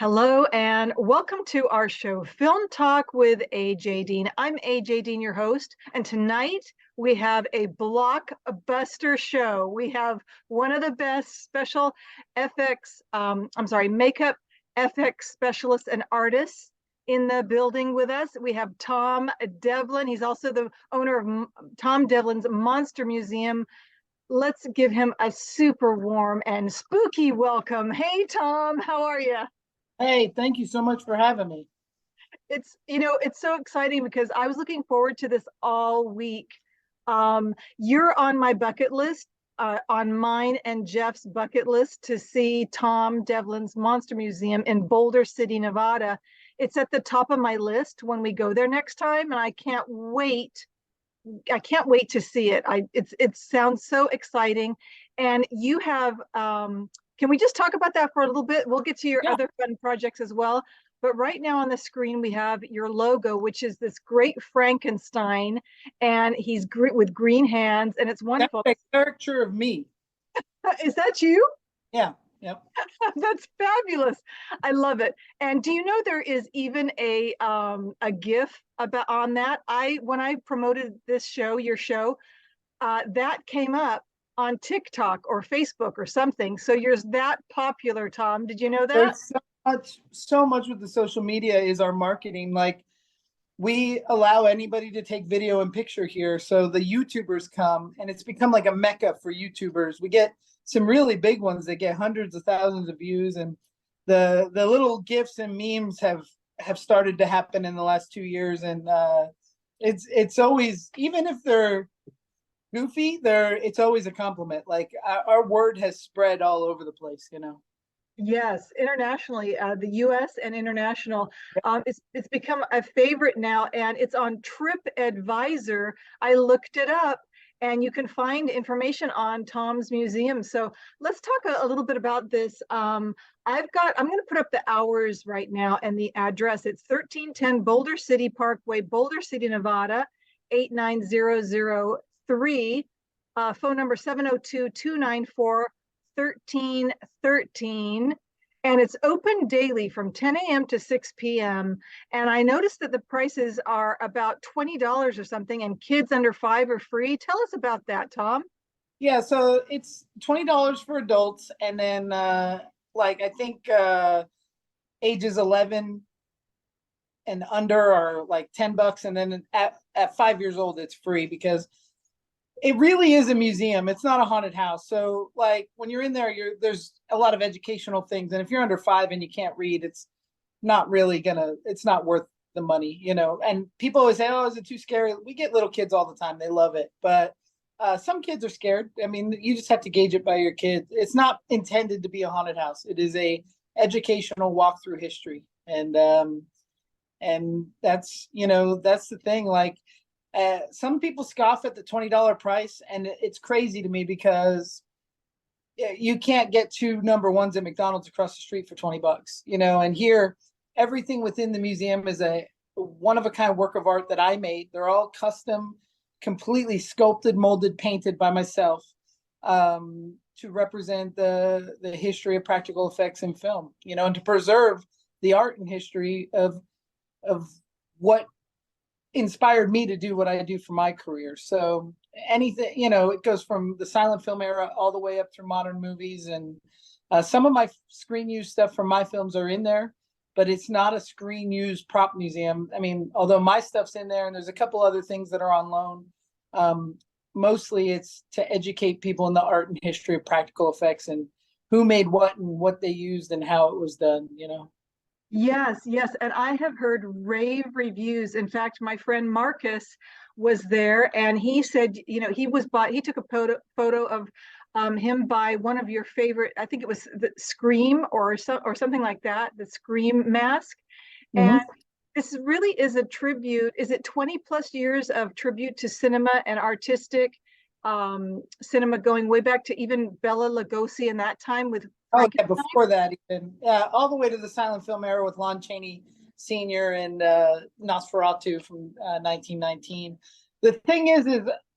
Hello and welcome to our show, Film Talk with AJ Dean. I'm AJ Dean, your host, and tonight we have a blockbuster show. We have one of the best special makeup FX specialists and artists in the building with us. We have Tom Devlin. He's also the owner of Tom Devlin's Monster Museum. Let's give him a super warm and spooky welcome. Hey, Tom, how are you? Hey, thank you so much for having me. It's so exciting because I was looking forward to this all week. You're on my bucket list, on mine and Jeff's bucket list to see Tom Devlin's Monster Museum in Boulder City, Nevada. It's at the top of my list when we go there next time, and I can't wait. I can't wait to see it. It sounds so exciting. And you have can we just talk about that for a little bit? We'll get to your Yeah, other fun projects as well. But right now on the screen, we have your logo, which is this great Frankenstein, and he's with green hands, and it's that's wonderful. a caricature of me. Is that you? Yeah, yep. That's fabulous. I love it. And do you know there is even a GIF about on that? When I promoted this show, your show, that came up on TikTok or Facebook or something. So you're that popular, Tom. Did you know that? There's so much with the social media is our marketing. Like we allow anybody to take video and picture here. So the YouTubers come and it's become like a mecca for YouTubers. We get some really big ones that get hundreds of thousands of views, and the little GIFs and memes have started to happen in the last 2 years. And it's always, even if they're goofy, it's always a compliment. Like our word has spread all over the place. Yes, internationally, the U.S. and international. It's become a favorite now, and it's on TripAdvisor. I looked it up, and you can find information on Tom's museum. So let's talk a little bit about this. I'm going to put up the hours right now and the address. It's 1310 Boulder City Parkway, Boulder City, Nevada, 89003. Phone number 702-294-1313, and it's open daily from 10 a.m. to 6 p.m. And I noticed that the prices are about $20 or something, and kids under 5 are free. Tell us about that, Tom. Yeah, so it's $20 for adults, and then like I think ages 11 and under are like $10, and then at 5 years old it's free because it really is a museum. It's not a haunted house. So like when you're in there, there's a lot of educational things, and if you're under 5 and you can't read, it's not worth the money. And people always say, "Oh, is it too scary?" We get little kids all the time; they love it, but some kids are scared. I mean, you just have to gauge it by your kids. It's not intended to be a haunted house. It is a educational walk through history, and that's the thing. Like some people scoff at the $20 price, and it's crazy to me because you can't get two number ones at McDonald's across the street for $20. And here, everything within the museum is a one of a kind work of art that I made. They're all custom, completely sculpted, molded, painted by myself, to represent the history of practical effects in film, and to preserve the art and history of what inspired me to do what I do for my career. So anything, it goes from the silent film era all the way up through modern movies. And some of my screen use stuff from my films are in there, but it's not a screen use prop museum. I mean, although my stuff's in there and there's a couple other things that are on loan, mostly it's to educate people in the art and history of practical effects and who made what and what they used and how it was done. Yes, yes. And I have heard rave reviews. In fact, my friend Marcus was there, and he said, he took a photo of him by one of your favorite, I think it was the Scream or something like that, the Scream mask. And Mm-hmm. this really is a tribute. Is it 20 plus years of tribute to cinema and artistic cinema, going way back to even Bela Lugosi in that time with Oh Frankenstein? yeah, before that even, all the way to the silent film era with Lon Chaney Sr. and Nosferatu from 1919. The thing is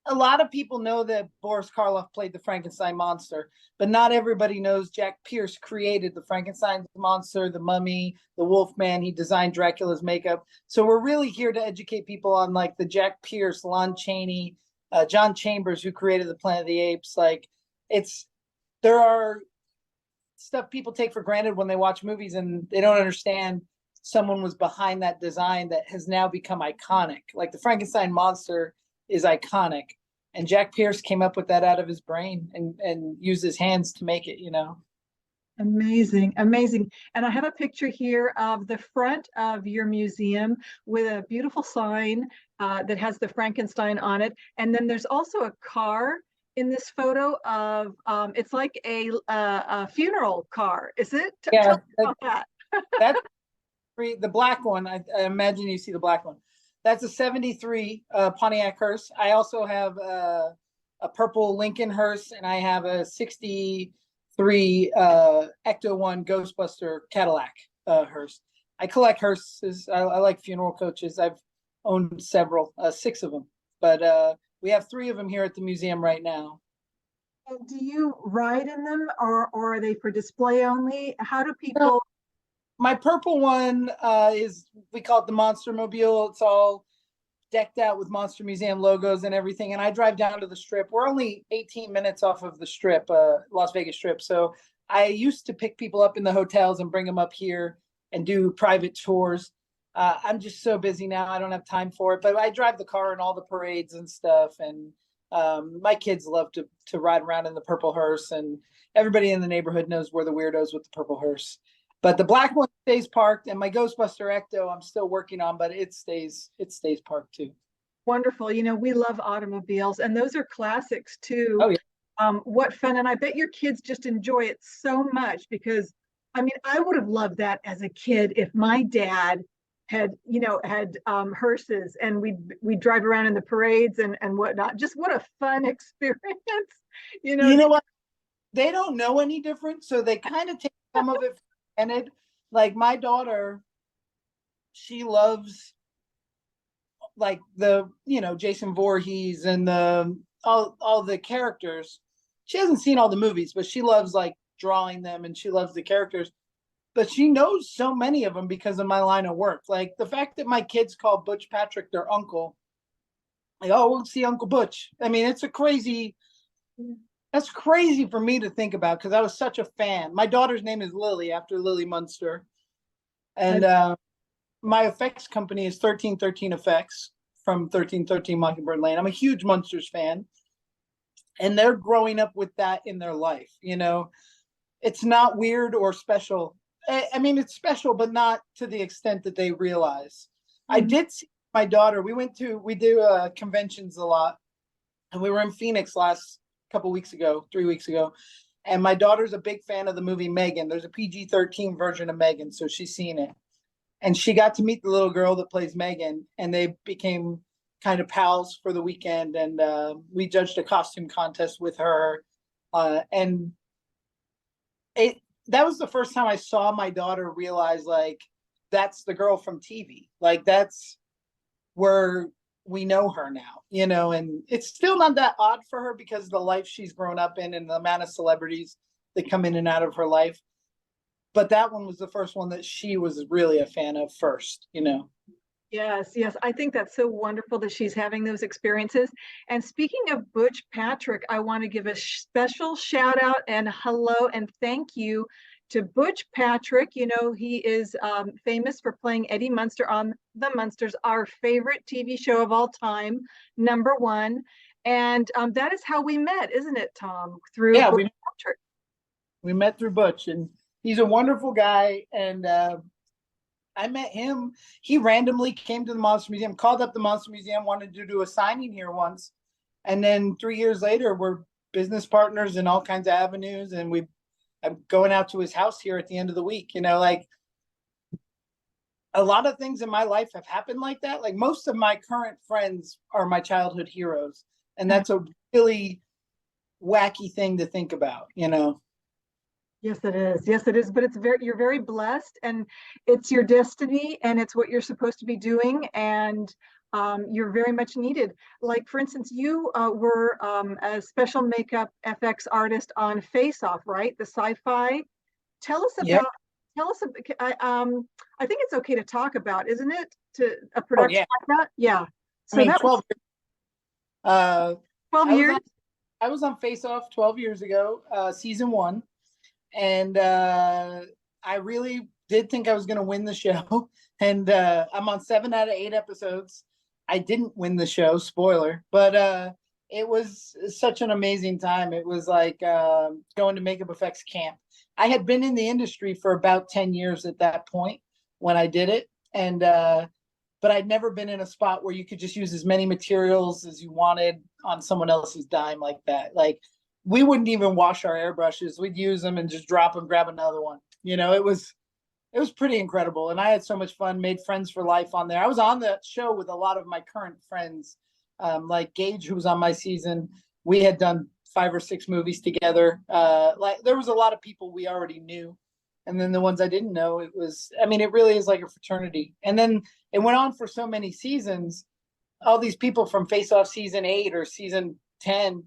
a lot of people know that Boris Karloff played the Frankenstein monster, but not everybody knows Jack Pierce created the Frankenstein monster, the mummy, the Wolfman. He designed Dracula's makeup. So we're really here to educate people on like the Jack Pierce, Lon Chaney, John Chambers, who created the Planet of the Apes. Like it's, there are stuff people take for granted when they watch movies and they don't understand someone was behind that design that has now become iconic. Like the Frankenstein monster is iconic. And Jack Pierce came up with that out of his brain and used his hands to make it, you know. Amazing, amazing. And I have a picture here of the front of your museum with a beautiful sign that has the Frankenstein on it. And then there's also a car in this photo of, it's like a funeral car, is it? Yeah, Tell me about that. that's the black one. I imagine you see the black one. That's a 73 Pontiac hearse. I also have a purple Lincoln hearse, and I have a 63 Ecto One Ghostbuster Cadillac hearse. I collect hearses. I like funeral coaches. I've owned several, 6 of them, but we have 3 of them here at the museum right now. And do you ride in them, or are they for display only? How do No, people? my purple one is, we call it the Monster Mobile. It's all decked out with Monster Museum logos and everything. And I drive down to the Strip. We're only 18 minutes off of the Strip, Las Vegas Strip. So I used to pick people up in the hotels and bring them up here and do private tours. I'm just so busy now. I don't have time for it, but I drive the car in all the parades and stuff. And my kids love to ride around in the purple hearse, and everybody in the neighborhood knows we're the weirdos with the purple hearse. But the black one stays parked, and my Ghostbuster Ecto I'm still working on, but it stays parked too. Wonderful. You know, we love automobiles, and those are classics too. Oh yeah. What fun. And I bet your kids just enjoy it so much because, I mean, I would have loved that as a kid if my dad had hearses and we'd drive around in the parades and whatnot. Just what a fun experience, you know. You know what? They don't know any different, so they kind of take some of it for granted. Like my daughter, she loves like the Jason Voorhees and the all the characters. She hasn't seen all the movies, but she loves like drawing them and she loves the characters. But she knows so many of them because of my line of work. Like the fact that my kids call Butch Patrick their uncle. Like, oh, we'll see Uncle Butch. I mean, that's crazy for me to think about because I was such a fan. My daughter's name is Lily after Lily Munster. And my effects company is 1313 Effects from 1313 Mockingbird Lane. I'm a huge Munsters fan. And they're growing up with that in their life. It's not weird or special. I mean, it's special, but not to the extent that they realize. I did see my daughter. We do conventions a lot. And we were in Phoenix last couple weeks ago, 3 weeks ago. And my daughter's a big fan of the movie Megan. There's a PG-13 version of Megan, so she's seen it. And she got to meet the little girl that plays Megan, and they became kind of pals for the weekend. And we judged a costume contest with her. And that was the first time I saw my daughter realize, like, that's the girl from TV. Like, that's where we know her now, and it's still not that odd for her because of the life she's grown up in and the amount of celebrities that come in and out of her life. But that one was the first one that she was really a fan of first. Yes, yes. I think that's so wonderful that she's having those experiences. And speaking of Butch Patrick, I want to give a special shout out and hello and thank you to Butch Patrick. He is famous for playing Eddie Munster on The Munsters, our favorite TV show of all time, #1. And that is how we met, isn't it, Tom? Through Yeah, Butch Patrick. we met through Butch, and he's a wonderful guy. And I met him. He randomly came to the Monster Museum, called up the Monster Museum, wanted to do a signing here once. And then 3 years later, we're business partners in all kinds of avenues. And I'm going out to his house here at the end of the week. Like a lot of things in my life have happened like that. Like most of my current friends are my childhood heroes. And that's a really wacky thing to think about. Yes, it is. Yes, it is. But you're very blessed, and it's your destiny, and it's what you're supposed to be doing. And you're very much needed. Like, for instance, you were a special makeup FX artist on Face Off, right? The sci-fi. Tell us Yep. about, tell us, I think it's okay to talk about, isn't it? To a Oh production yeah. like that? Yeah. I So mean, that was 12. Uh, 12 I was years. on I was on Face Off 12 years ago, season one, and I really did think I was going to win the show. And I'm on 7 out of 8 episodes. I didn't win the show, spoiler, but it was such an amazing time. It was like going to makeup effects camp. I had been in the industry for about 10 years at that point when I did it, and but I'd never been in a spot where you could just use as many materials as you wanted on someone else's dime like that. Like, we wouldn't even wash our airbrushes. We'd use them and just drop them, grab another one. It was pretty incredible. And I had so much fun, made friends for life on there. I was on the show with a lot of my current friends, like Gage, who was on my season. We had done 5 or 6 movies together. Like, there was a lot of people we already knew. And then the ones I didn't know, it really is like a fraternity. And then it went on for so many seasons. All these people from Face Off season 8 or season 10,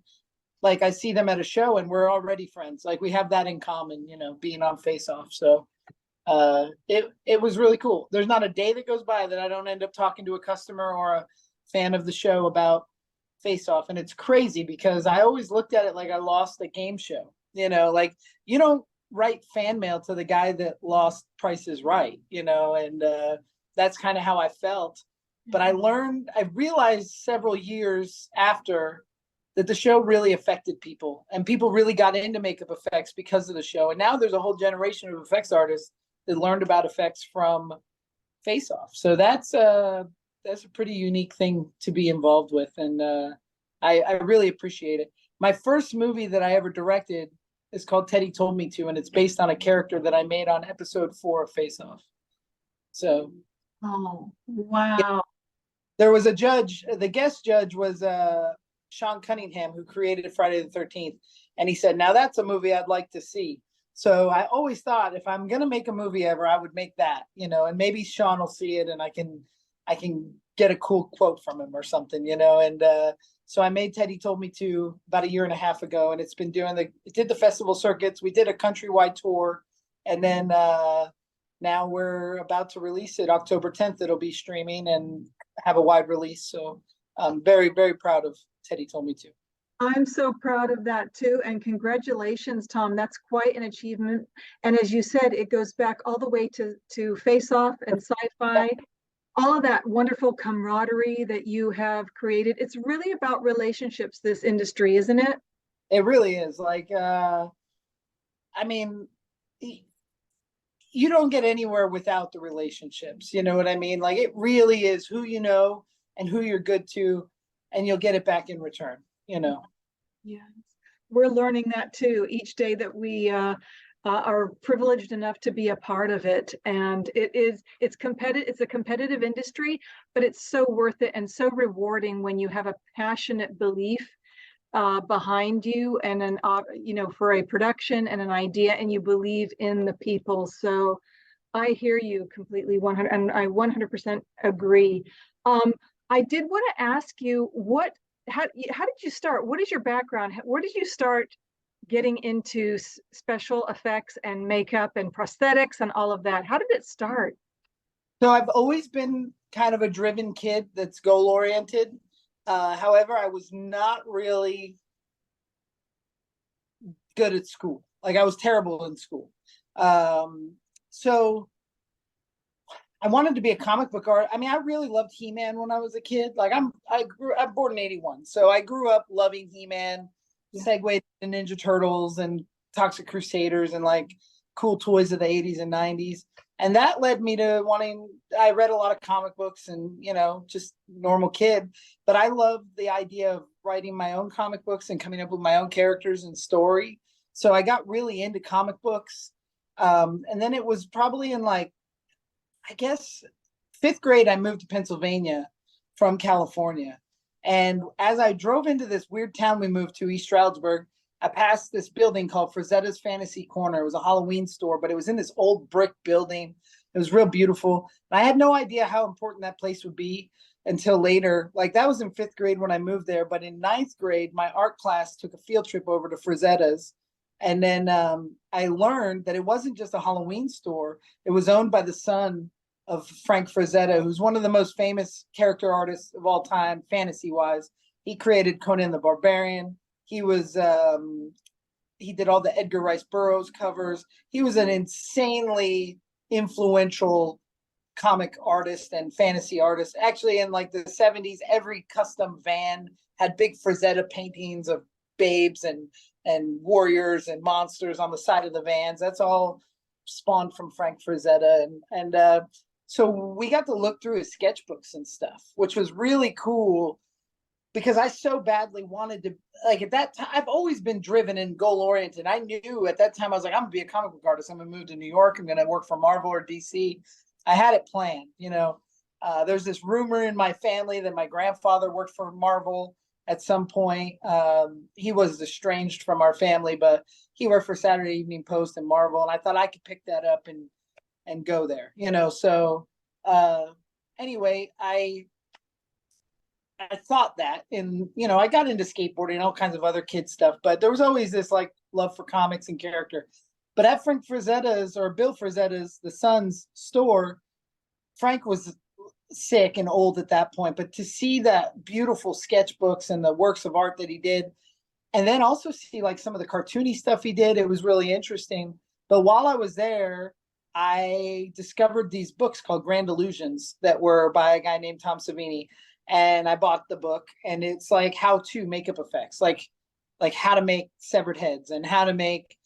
like, I see them at a show and we're already friends. Like, we have that in common, being on Face Off. So it was really cool. There's not a day that goes by that I don't end up talking to a customer or a fan of the show about Face Off. And it's crazy because I always looked at it like I lost a game show. Like, you don't write fan mail to the guy that lost Price is Right, and that's kind of how I felt. But I realized several years after that the show really affected people and people really got into makeup effects because of the show. And now there's a whole generation of effects artists that learned about effects from Face Off. So that's a pretty unique thing to be involved with. And I really appreciate it. My first movie that I ever directed is called Teddy Told Me To, and it's based on a character that I made on episode 4 of Face Off. So, Oh, yeah, wow. there was a judge. The guest judge was Sean Cunningham, who created Friday the 13th. And he said, now that's a movie I'd like to see. So I always thought, if I'm going to make a movie ever, I would make that, and maybe Sean will see it and I can get a cool quote from him or something, and so I made Teddy Told Me To about a year and a half ago, and it's been it did the festival circuits. We did a countrywide tour, and then now we're about to release it October 10th. It'll be streaming and have a wide release. So I'm very, very proud of Teddy Told Me To. I'm so proud of that too. And congratulations, Tom. That's quite an achievement. And as you said, it goes back all the way to Face Off and sci-fi, all of that wonderful camaraderie that you have created. It's really about relationships, this industry, isn't it? It really is. Like, I mean, you don't get anywhere without the relationships. You know what I mean? Like, it really is who you know and who you're good to, and you'll get it back in return. Yes. We're learning that too each day that we are privileged enough to be a part of it. And it's competitive, it's a competitive industry, but it's so worth it and so rewarding when you have a passionate belief behind you and for a production and an idea, and you believe in the people. So I hear you completely, 100, and I 100% agree. I did want to ask you how did you start? What is your background? Where did you start getting into special effects and makeup and prosthetics and all of that? How did it start? So I've always been kind of a driven kid that's goal oriented. However, I was not really good at school. Like, I was terrible in school. So I wanted to be a comic book artist. I mean, I really loved He-Man when I was a kid. Like, I'm born in 81. So I grew up loving He-Man, segued to Ninja Turtles and Toxic Crusaders and like cool toys of the 80s and 90s. And that led me to I read a lot of comic books and, just normal kid, but I loved the idea of writing my own comic books and coming up with my own characters and story. So I got really into comic books. And then it was probably in like, I guess, 5th grade, I moved to Pennsylvania from California. And as I drove into this weird town we moved to, East Stroudsburg, I passed this building called Frazetta's Fantasy Corner. It was a Halloween store, but it was in this old brick building. It was real beautiful. And I had no idea how important that place would be. until later. Like that was in 5th grade when I moved there, but in 9th grade, my art class took a field trip over to Frazetta's. And then I learned that it wasn't just a Halloween store. It was owned by the son of Frank Frazetta, who's one of the most famous character artists of all time, fantasy wise. He created Conan the Barbarian. He did all the Edgar Rice Burroughs covers. He was an insanely influential comic artist and fantasy artist. Actually, in like the 70s, every custom van had big Frazetta paintings of babes and warriors and monsters on the side of the vans. That's all spawned from Frank Frazetta. And so we got to look through his sketchbooks and stuff, which was really cool because I so badly wanted to, like at that time, I've always been driven and goal oriented. I knew at that time, I was like, I'm gonna be a comic book artist. I'm gonna move to New York. I'm gonna work for Marvel or DC. I had it planned, you know. There's this rumor in my family that my grandfather worked for Marvel at some point. He was estranged from our family, but he worked for Saturday Evening Post and Marvel. And I thought I could pick that up and go there, you know. So anyway, I thought that, and you know, I got into skateboarding and all kinds of other kid stuff, but there was always this like love for comics and character. But at Frank Frazetta's, or Bill Frazetta's, the son's store, Frank was sick and old at that point. But to see that beautiful sketchbooks and the works of art that he did, and then also see like some of the cartoony stuff he did, it was really interesting. But while I was there, I discovered these books called Grand Illusions that were by a guy named Tom Savini. And I bought the book, and it's like how to makeup effects, like how to make severed heads and how to make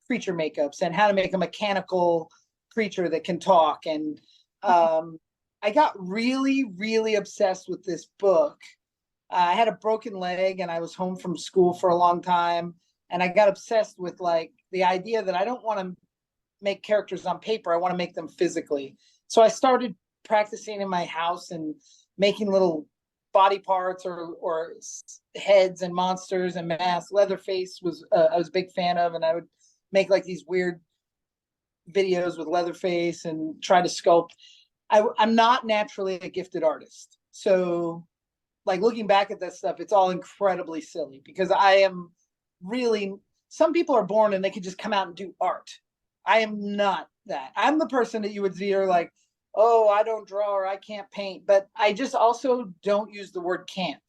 creature makeups and how to make a mechanical creature that can talk. And I got really, really obsessed with this book. I had a broken leg and I was home from school for a long time. And I got obsessed with like the idea that I don't want to make characters on paper. I want to make them physically. So I started practicing in my house and making little body parts or heads and monsters and masks. Leatherface was I was a big fan of, and I would make like these weird videos with Leatherface and try to sculpt. I'm not naturally a gifted artist, so like looking back at that stuff, it's all incredibly silly because I am really. Some people are born and they can just come out and do art. I am not that. I'm the person that you would see are like, oh, I don't draw or I can't paint, but I just also don't use the word can't.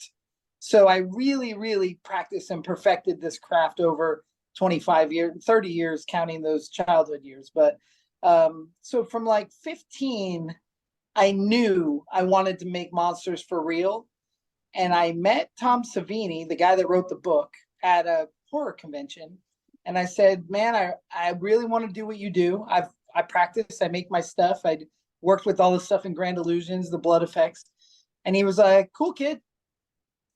So I really, really practiced and perfected this craft over 25 years, 30 years, counting those childhood years. But so from like 15, I knew I wanted to make monsters for real. And I met Tom Savini, the guy that wrote the book, at a horror convention. And I said, man, I really want to do what you do. I practice, I make my stuff. I worked with all the stuff in Grand Illusions, the blood effects. And he was like, cool, kid.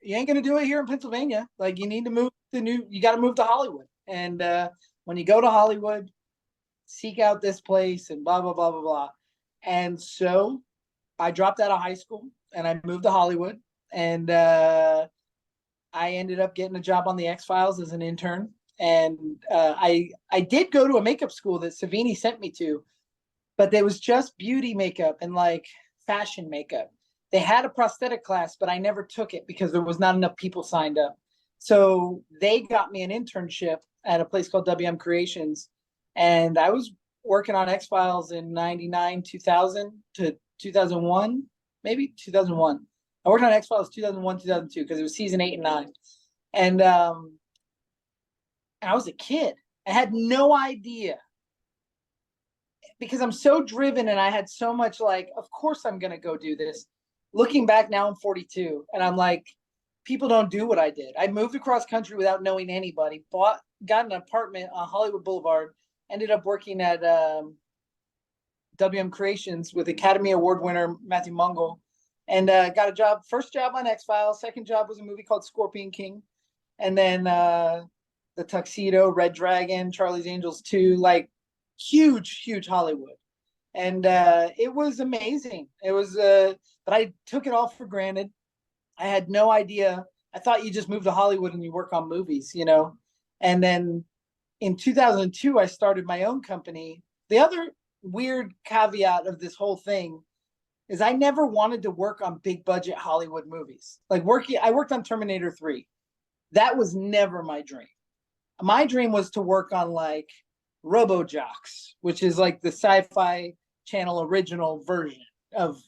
You ain't going to do it here in Pennsylvania. Like, you need to move you got to move to Hollywood. And when you go to Hollywood, seek out this place and blah, blah, blah, blah, blah. And so I dropped out of high school and I moved to Hollywood. And I ended up getting a job on the X-Files as an intern. And I did go to a makeup school that Savini sent me to, but it was just beauty makeup and like fashion makeup. They had a prosthetic class, but I never took it because there was not enough people signed up. So they got me an internship at a place called WM Creations. And I was working on X-Files in 99, 2000 to 2001, maybe 2001. I worked on X-Files 2001, 2002 because it was season 8 and 9. And I was a kid. I had no idea because I'm so driven and I had so much like, of course I'm going to go do this. Looking back now, I'm 42 and I'm like, people don't do what I did. I moved across country without knowing anybody, got an apartment on Hollywood Boulevard, ended up working at WM Creations with Academy Award winner Matthew Mungle, and got a job, first job on X-Files, second job was a movie called Scorpion King, and then The Tuxedo, Red Dragon, Charlie's Angels 2, like huge Hollywood. And it was amazing. It was, but I took it all for granted. I had no idea. I thought you just move to Hollywood and you work on movies, you know? And then in 2002, I started my own company. The other weird caveat of this whole thing is I never wanted to work on big budget Hollywood movies. Like I worked on Terminator 3. That was never my dream. My dream was to work on like RoboJocks, which is like the sci-fi channel original version of,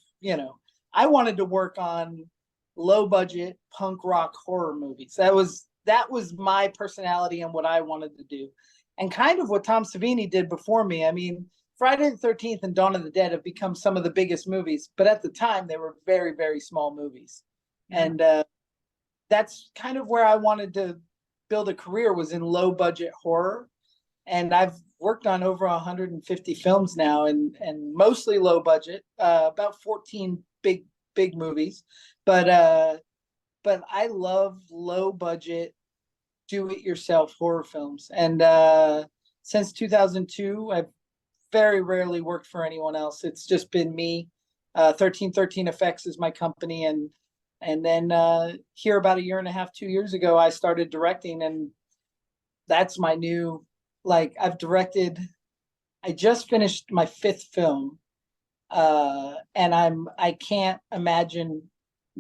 I wanted to work on low budget punk rock horror movies. That was my personality and what I wanted to do. And kind of what Tom Savini did before me. I mean, Friday the 13th and Dawn of the Dead have become some of the biggest movies, but at the time they were very, very small movies. Yeah. And that's kind of where I wanted to build a career, was in low budget horror. And I've worked on over 150 films now, and mostly low budget, about 14 big movies. But I love low budget, do it yourself horror films. And since 2002, I've very rarely worked for anyone else. It's just been me. 1313 Effects is my company, and then here about a year and a half, 2 years ago, I started directing, and that's my new, like, I just finished my 5th film, and I can't imagine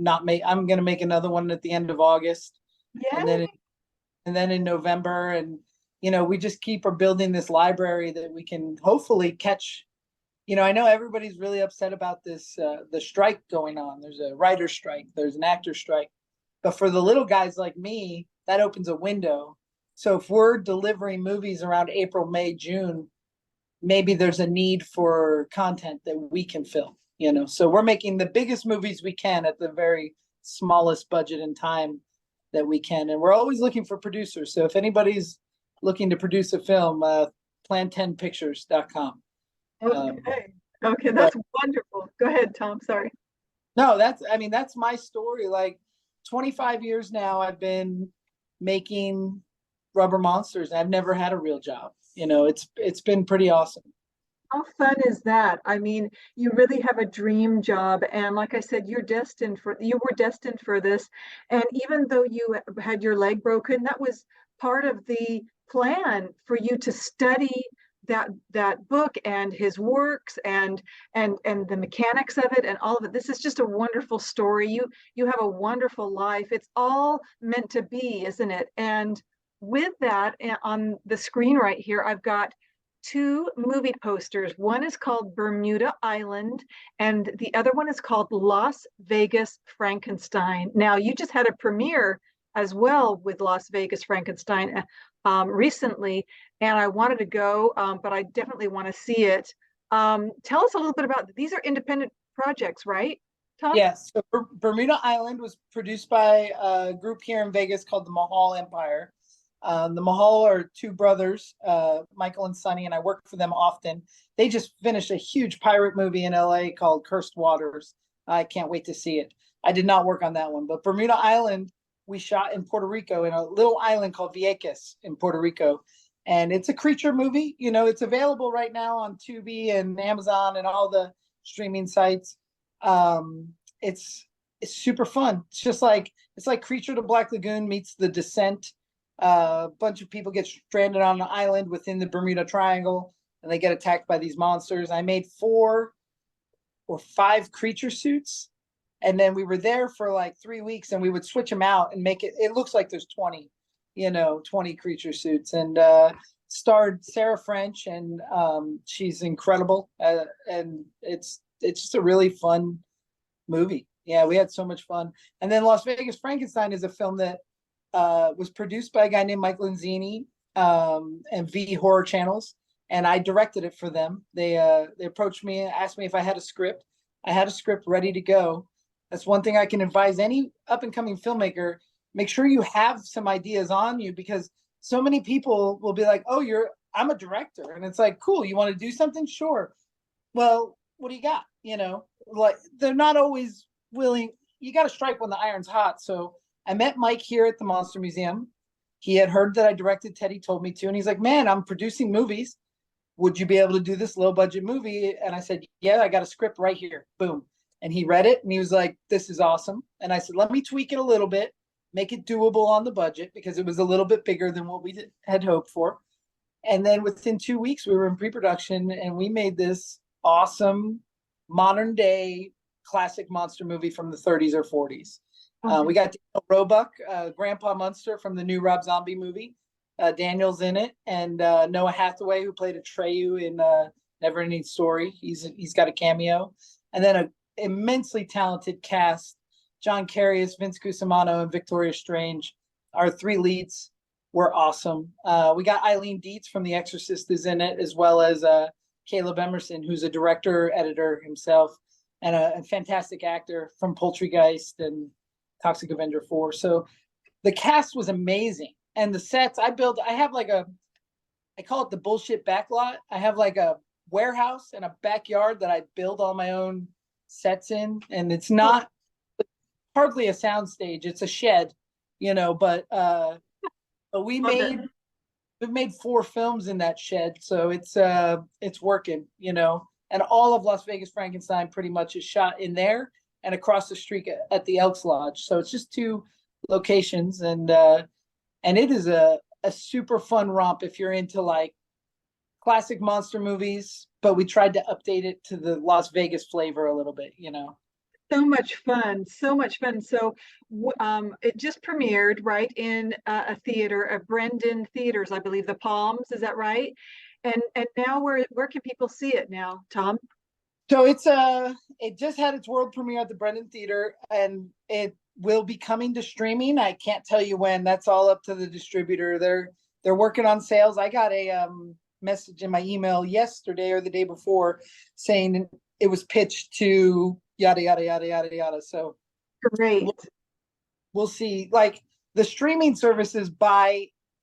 I'm going to make another one at the end of August. Yeah. And then in November, and we just keep building this library that we can hopefully catch. I know everybody's really upset about this, the strike going on. There's a writer's strike, there's an actor's strike. But for the little guys like me, that opens a window. So if we're delivering movies around April, May, June, maybe there's a need for content that we can film, So we're making the biggest movies we can at the very smallest budget and time that we can. And we're always looking for producers. So if anybody's looking to produce a film, plan10pictures.com. Okay, that's wonderful. Go ahead, Tom. Sorry. No, that's my story. Like 25 years now, I've been making rubber monsters. I've never had a real job. It's been pretty awesome. How fun is that? I mean, you really have a dream job, and like I said, you were destined for this. And even though you had your leg broken, that was part of the plan for you to study that book and his works and the mechanics of it and all of it. This is just a wonderful story. You have a wonderful life. It's all meant to be, isn't it? And with that, on the screen right here, I've got 2 movie posters. One is called Bermuda Island, and the other one is called Las Vegas Frankenstein. Now, you just had a premiere as well with Las Vegas Frankenstein recently, and I wanted to go, but I definitely want to see it. Tell us a little bit about, these are independent projects, right, Tom? Yes. So Bermuda Island was produced by a group here in Vegas called the Mahal Empire. The Mahal are 2 brothers, Michael and Sonny, and I work for them often. They just finished a huge pirate movie in LA called Cursed Waters. I can't wait to see it. I did not work on that one, but Bermuda Island, we shot in Puerto Rico, in a little island called Vieques in Puerto Rico. And it's a creature movie. It's available right now on Tubi and Amazon and all the streaming sites. It's super fun. It's like Creature to Black Lagoon meets The Descent. A bunch of people get stranded on an island within the Bermuda Triangle, and they get attacked by these monsters. I made 4 or 5 creature suits, and then we were there for like 3 weeks, and we would switch them out and make it looks like there's 20 creature suits. And starred Sarah French, and she's incredible, and it's just a really fun movie. Yeah, we had so much fun. And then Las Vegas Frankenstein is a film that was produced by a guy named Mike Lanzini, and V Horror Channels, and I directed it for them. They approached me and asked me if I had a script. I had a script ready to go. That's one thing I can advise any up-and-coming filmmaker. Make sure you have some ideas on you, because so many people will be like, "Oh, I'm a director," and it's like, "Cool, you want to do something? Sure." Well, what do you got? Like, they're not always willing. You got to strike when the iron's hot. So I met Mike here at the Monster Museum. He had heard that I directed Teddy Told Me To, and he's like, "Man, I'm producing movies. Would you be able to do this low budget movie?" And I said, "Yeah, I got a script right here." Boom. And he read it, and he was like, "This is awesome." And I said, "Let me tweak it a little bit, make it doable on the budget," because it was a little bit bigger than what we had hoped for. And then within 2 weeks, we were in pre-production, and we made this awesome modern day classic monster movie from the 30s or 40s. Mhm. We got Daniel Roebuck, Grandpa Munster from the new Rob Zombie movie. Daniel's in it, and Noah Hathaway, who played Atreyu in Neverending Story. He's got a cameo, and then an immensely talented cast. John Carius, Vince Cusimano, and Victoria Strange. Our three leads were awesome. We got Eileen Dietz from The Exorcist is in it, as well as Caleb Emerson, who's a director, editor himself, and a fantastic actor from Poultrygeist and Toxic Avenger 4. So the cast was amazing. And the sets I have like I call it the bullshit backlot. I have like a warehouse and a backyard that I build all my own sets in. And it's not hardly a sound stage. It's a shed, but we've made 4 films in that shed. So it's working, and all of Las Vegas Frankenstein pretty much is shot in there and across the street at the Elks Lodge. So it's just 2 locations, and it is a super fun romp if you're into like classic monster movies, but we tried to update it to the Las Vegas flavor a little bit. So much fun, so much fun. So it just premiered right in a theater, Brendan Theaters, I believe, the Palms. Is that right? And now where can people see it now, Tom? So it just had its world premiere at the Brendan Theater, and it will be coming to streaming. I can't tell you when. That's all up to the distributor. They're working on sales. I got a message in my email yesterday or the day before saying it was pitched to yada yada yada yada yada. So Great. we'll see. Like the streaming services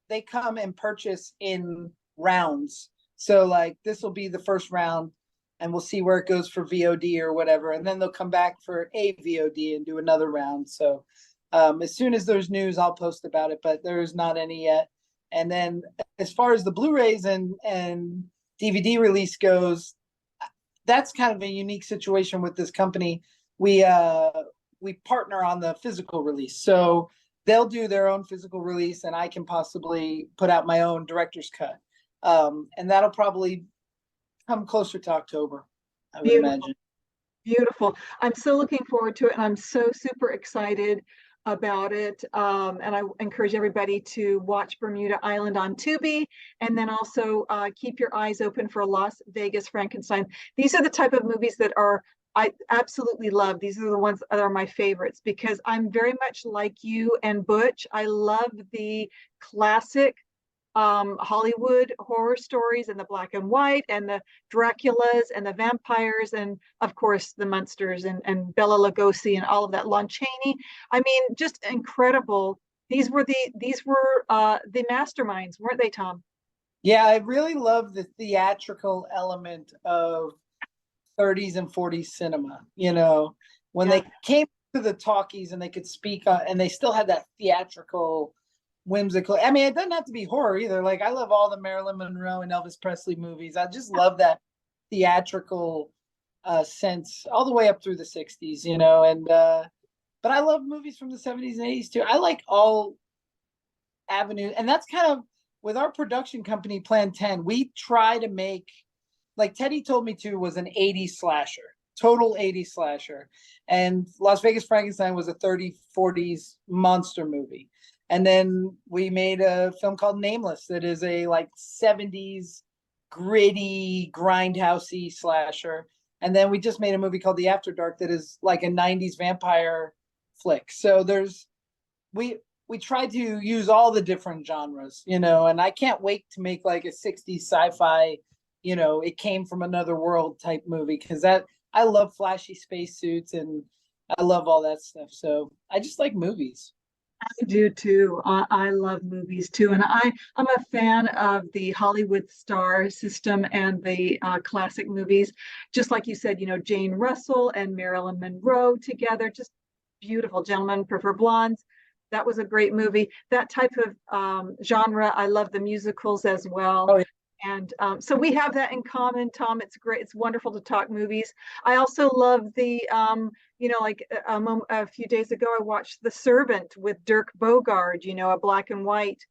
they come and purchase in rounds. So like this will be the first round, and we'll see where it goes for VOD or whatever. And then they'll come back for a VOD and do another round. So as soon as there's news, I'll post about it, but there's not any yet. And then as far as the Blu-rays and DVD release goes, that's kind of a unique situation with this company. We partner on the physical release. So they'll do their own physical release, and I can possibly put out my own director's cut. And that'll probably come closer to October, I would imagine. Beautiful. I'm so looking forward to it, and I'm so super excited about it. And I encourage everybody to watch Bermuda Island on Tubi, and then also keep your eyes open for Las Vegas Frankenstein. These are the type of movies that I absolutely love. These are the ones that are my favorites because I'm very much like you and Butch. I love the classic Hollywood horror stories and the black and white and the Draculas and the vampires and of course the monsters and Bela Lugosi and all of that. Lon Chaney. I mean, just incredible. These were the masterminds, weren't they, Tom? Yeah, I really love the theatrical element of 30s and 40s cinema. When they came to the talkies and they could speak and they still had that theatrical whimsical. I mean, it doesn't have to be horror either. Like I love all the Marilyn Monroe and Elvis Presley movies. I just love that theatrical sense all the way up through the 60s, and but I love movies from the 70s and 80s too. I like all avenues, and that's kind of with our production company Plan 10, we try to make, like Teddy told me to, was an 80s slasher, total 80s slasher, and Las Vegas Frankenstein was a 30s 40s monster movie. And then we made a film called Nameless that is a like 70s gritty, grindhousey slasher. And then we just made a movie called The After Dark that is like a 90s vampire flick. So we tried to use all the different genres, and I can't wait to make like a 60s sci-fi, it came from another world type movie, because I love flashy spacesuits and I love all that stuff. So I just like movies. I do too. I love movies too, and I'm a fan of the Hollywood star system and the classic movies. Just like you said, Jane Russell and Marilyn Monroe together, just beautiful. Gentlemen Prefer Blondes. That was a great movie. That type of genre. I love the musicals as well. Oh, yeah. And so we have that in common, Tom. It's great. It's wonderful to talk movies. I also love the, like a few days ago, I watched The Servant with Dirk Bogarde, a black and white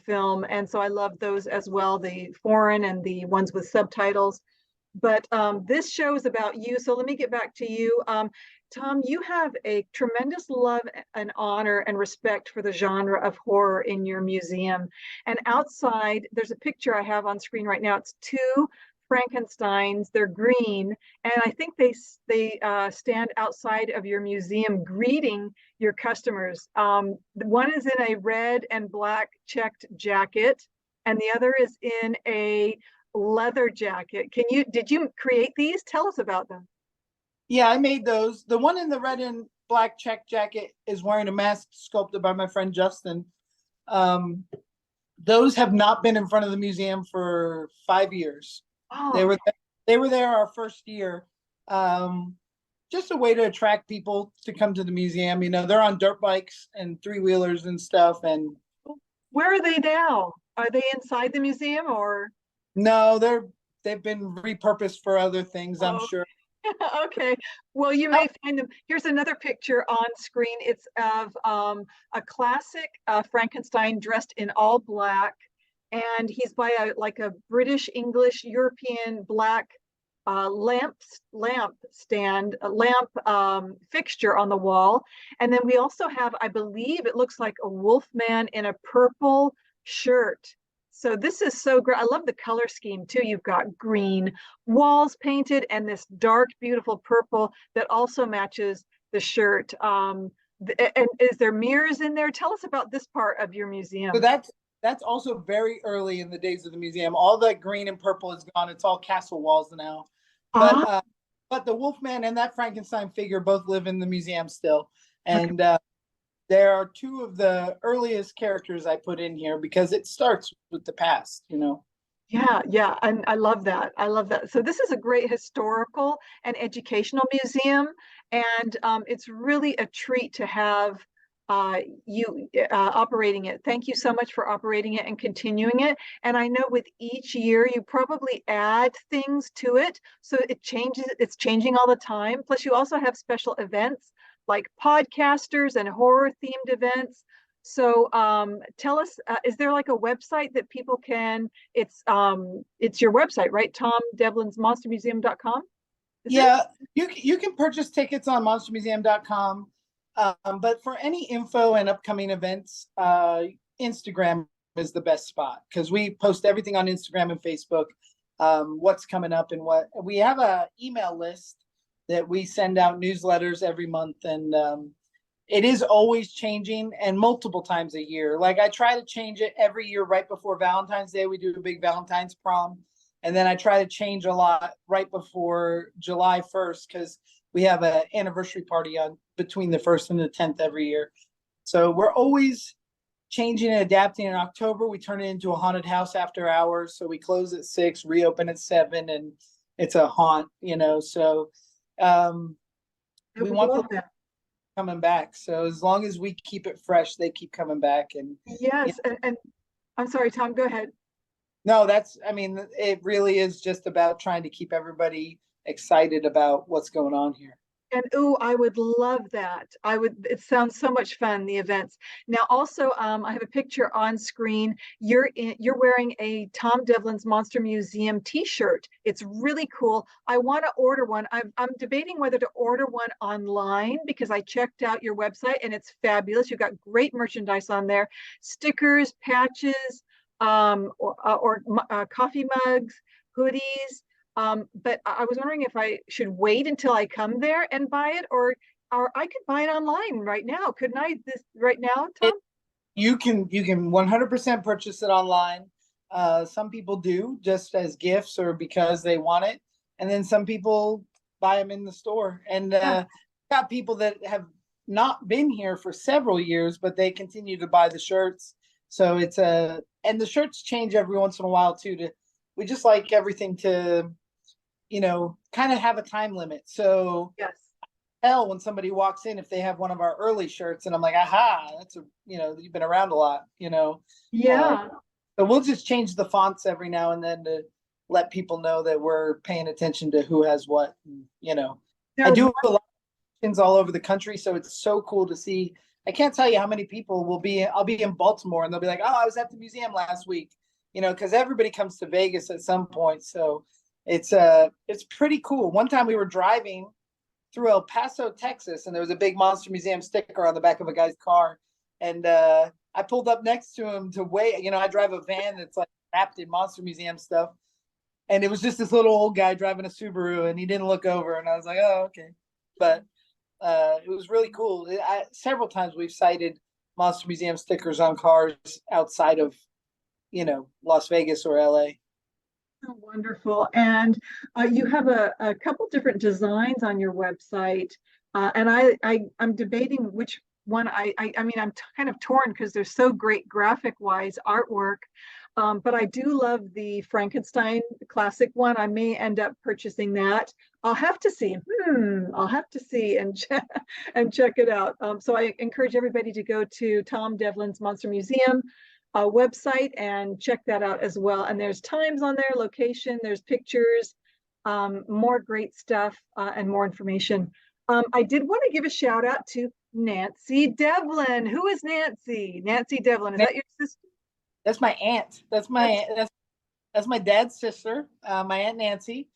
film. And so I love those as well, the foreign and the ones with subtitles. But this show is about you. So let me get back to you. Tom, you have a tremendous love and honor and respect for the genre of horror in your museum. And outside, there's a picture I have on screen right now. It's two Frankensteins. They're green, and I think they stand outside of your museum greeting your customers. One is in a red and black checked jacket, and the other is in a leather jacket. Did you create these? Tell us about them. Yeah, I made those. The one in the red and black check jacket is wearing a mask sculpted by my friend Justin. Um, those have not been in front of the museum for 5 years. They Oh, were they were there our first year. Um, just a way to attract people to come to the museum. You know, they're on dirt bikes and three wheelers and stuff. And where are they now? Are they inside the museum or? no, they've been repurposed for other things, I'm Oh, sure. okay. Well, you Oh, may find them. Here's another picture on screen. It's of a classic Frankenstein dressed in all black, and he's by a British, English, European black lamp stand, a lamp fixture on the wall. And then we also have, I believe, it looks like a wolf man in a purple shirt. So this is so great. I love the color scheme too. You've got green walls painted and this dark, beautiful purple that also matches the shirt. And is there mirrors in there? Tell us about this part of your so museum. that's also very early in the days of the museum. All the green and purple is gone. It's all castle walls now. But Ah, uh, but the Wolfman and that Frankenstein figure both live in the museum still. okay. And there are two of the earliest characters I put in here because it starts with the past, you know. Yeah, yeah, and I love that. I love that. So this is a great historical and educational museum, and it's really a treat to have you operating it. Thank you so much for operating it and continuing it. And I know with each year you probably add things to it, so it changes. It's changing all the time. Plus, you also have special events like podcasters and horror themed events. So tell us, is there like a website that people can? It's your website, right? Tom Devlin's monstermuseum.com. Is it? Yeah, you can purchase tickets on monstermuseum.com. But for any info and upcoming events, Instagram is the best spot because we post everything on Instagram and Facebook. What's coming up and what we have a email list that we send out newsletters every month, and it is always changing and multiple times a year. Like I try to change it every year right before Valentine's Day. We do a big Valentine's prom. And then I try to change a lot right before July 1st because we have an anniversary party on between the 1st and the 10th every year. So we're always changing and adapting. In October, we turn it into a haunted house after hours. So we close at 6, reopen at 7, and it's a haunt, you know. So I we would want love people that. coming back. So as long as we keep it fresh, they keep coming back. And yeah, Yes, and I'm sorry, Tom, go ahead. no, I mean, it really is just about trying to keep everybody excited about what's going on here. And ooh, I would love that. I would, it sounds so much fun, the events. Now, also, I have a picture on screen. You're wearing a Tom Devlin's Monster Museum t-shirt. It's really cool. I want to order one. I'm debating whether to order one online because I checked out your website and it's fabulous. You've got great merchandise on there, stickers, patches, or coffee mugs, hoodies. But I was wondering if I should wait until I come there and buy it, or I could buy it online right now. Couldn't I this right now, Tom? It, you can 100% purchase it online. Some people do just as gifts or because they want it, and then some people buy them in the store. And Yeah. got people that have not been here for several years, but they continue to buy the shirts. So it's a and the shirts change every once in a while too. We just like everything to kind of have a time limit. So Yes. tell when somebody walks in if they have one of our early shirts, and I'm like, aha, you've been around a lot. Uh, Yeah. so we'll just change the fonts every now and then to let people know that we're paying attention to who has what. I Now, do a lot of things all over the country, so it's so cool to see. I can't tell you how many people I'll be in Baltimore and they'll be like, oh, I was at the museum last week, because everybody comes to Vegas at some point. So It's pretty cool. One time we were driving through El Paso, Texas, and there was a big Monster Museum sticker on the back of a guy's car. And I pulled up next to him to wait. You know, I drive a van that's like wrapped in Monster Museum stuff. And it was just this little old guy driving a Subaru, and he didn't look over. And I was like, oh, okay. But it was really cool. Several times we've cited Monster Museum stickers on cars outside of, Las Vegas or LA. Oh, wonderful. And you have a couple different designs on your website. And I'm debating which one I mean, I'm kind of torn because they're so great graphic wise artwork. But I do love the Frankenstein classic one. I may end up purchasing that. I'll have to see. I'll have to see and check it out. So I encourage everybody to go to Tom Devlin's Monster Museum website and check that out as well. And there's times on there, location, there's pictures, more great stuff and more information. I did want to give a shout out to Nancy Devlin. Who is Nancy? Nancy Devlin. Is that your sister? That's my aunt. That's my dad's sister, my aunt Nancy.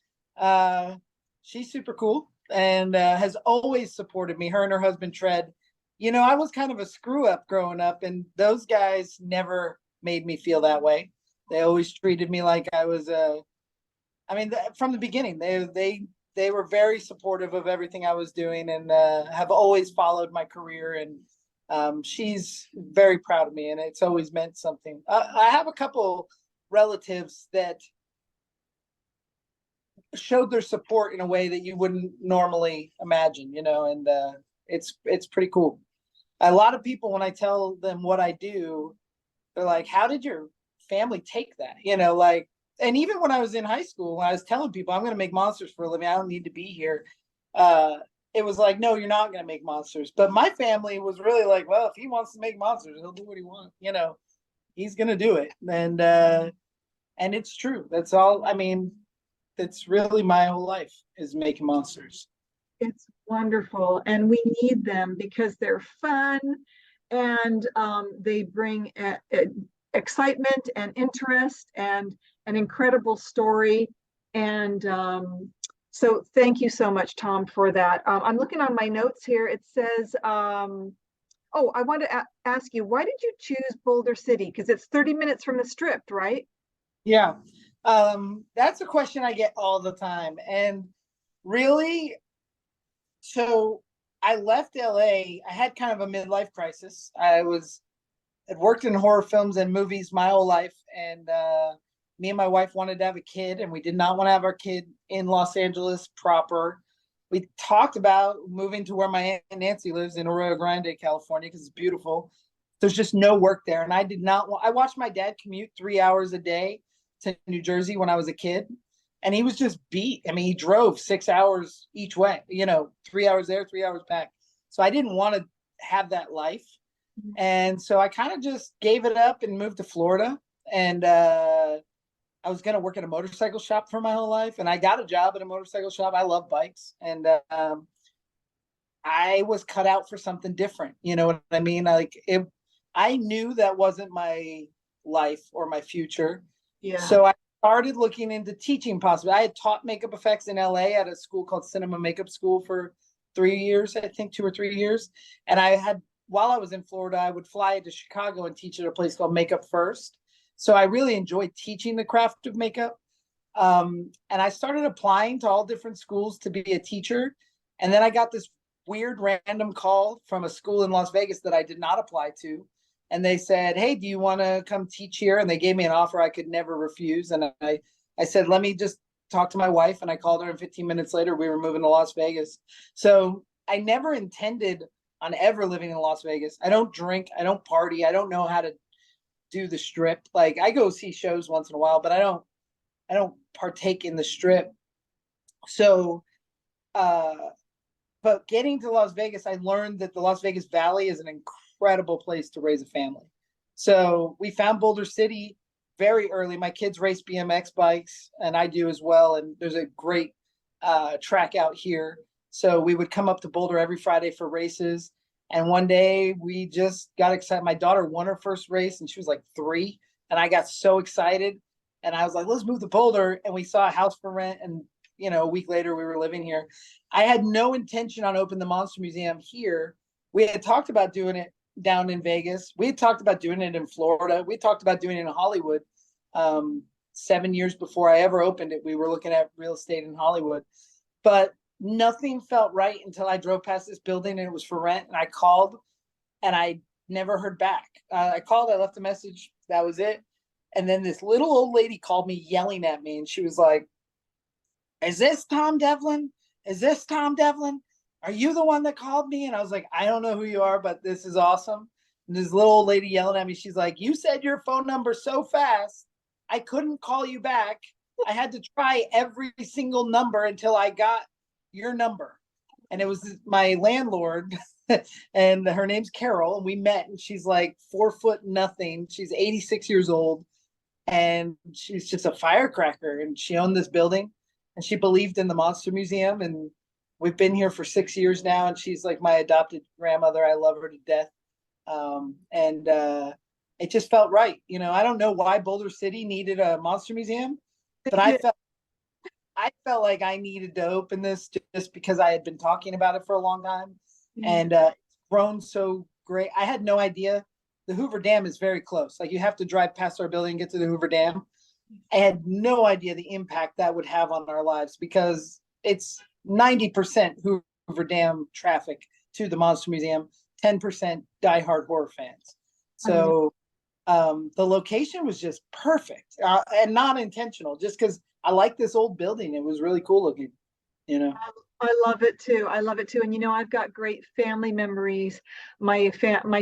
She's super cool and has always supported me. Her and her husband Tread. I was kind of a screw up growing up, and those guys never made me feel that way. They always treated me like I was from the beginning. They were very supportive of everything I was doing, and have always followed my career. And she's very proud of me, and it's always meant something. I have a couple relatives that showed their support in a way that you wouldn't normally imagine, and it's pretty cool. A lot of people, when I tell them what I do, they're like, how did your family take that? And even when I was in high school, when I was telling people I'm going to make monsters for a living, I don't need to be here. It was like, no, you're not going to make monsters. But my family was really like, well, if he wants to make monsters, he'll do what he wants. He's going to do it. And it's true. That's all. I mean, that's really my whole life is making monsters. It's wonderful. And we need them because they're fun and they bring excitement and interest and an incredible story. And so thank you so much, Tom, for that. I'm looking on my notes here. It says, I want to ask you, why did you choose Boulder City? Because it's 30 minutes from the Strip, right? Yeah. That's a question I get all the time. And really, so I left LA. I had kind of a midlife crisis. Had worked in horror films and movies my whole life. And me and my wife wanted to have a kid, and we did not want to have our kid in Los Angeles proper. We talked about moving to where my Aunt Nancy lives in Arroyo Grande, California, because it's beautiful. There's just no work there. And I did not want, I watched my dad commute 3 hours a day to New Jersey when I was a kid. And he was just beat. I mean, he drove 6 hours each way, 3 hours there, 3 hours back. So I didn't want to have that life. And so I kind of just gave it up and moved to Florida. And I was going to work at a motorcycle shop for my whole life. And I got a job at a motorcycle shop. I love bikes. And I was cut out for something different. You know what I mean? I knew that wasn't my life or my future. Yeah. So I started looking into teaching possibly. I had taught makeup effects in LA at a school called Cinema Makeup School for 3 years, I think 2 or 3 years. And while I was in Florida, I would fly to Chicago and teach at a place called Makeup First. So I really enjoyed teaching the craft of makeup. And I started applying to all different schools to be a teacher. And then I got this weird random call from a school in Las Vegas that I did not apply to. And they said, hey, do you want to come teach here? And they gave me an offer I could never refuse. And I said, let me just talk to my wife. And I called her, and 15 minutes later, we were moving to Las Vegas. So I never intended on ever living in Las Vegas. I don't drink. I don't party. I don't know how to do the Strip. Like, I go see shows once in a while, but I don't partake in the Strip. So, but getting to Las Vegas, I learned that the Las Vegas Valley is an incredible place to raise a family. So we found Boulder City very early. My kids race BMX bikes, and I do as well. And there's a great track out here. So we would come up to Boulder every Friday for races. And one day we just got excited. My daughter won her first race, and she was like 3. And I got so excited. And I was like, let's move to Boulder. And we saw a house for rent. And, a week later we were living here. I had no intention on opening the Monster Museum here. We had talked about doing it down in Vegas. We had talked about doing it in Florida. We talked about doing it in Hollywood. 7 years before I ever opened it, we were looking at real estate in Hollywood. But nothing felt right until I drove past this building and it was for rent. And I called and I never heard back. I called, I left a message. That was it. And then this little old lady called me yelling at me and she was like, is this Tom Devlin? Is this Tom Devlin? Are you the one that called me? And I was like, I don't know who you are, but this is awesome. And this little old lady yelling at me, she's like, you said your phone number so fast, I couldn't call you back. I had to try every single number until I got your number. And it was my landlord, and her name's Carol, and we met, and she's like 4'0" nothing. She's 86 years old, and she's just a firecracker, and she owned this building, and she believed in the Monster Museum, and we've been here for 6 years now, and she's like my adopted grandmother. I love her to death. And it just felt right. I don't know why Boulder City needed a Monster Museum, but I felt like I needed to open this just because I had been talking about it for a long time, and it's grown so great. I had no idea the Hoover Dam is very close. Like, you have to drive past our building and get to the Hoover Dam. I had no idea the impact that would have on our lives because it's 90% Hoover Dam traffic to the Monster Museum, 10% diehard horror fans. So the location was just perfect, and not intentional, just because I like this old building. It was really cool looking, I love it too. I love it too. And I've got great family memories. My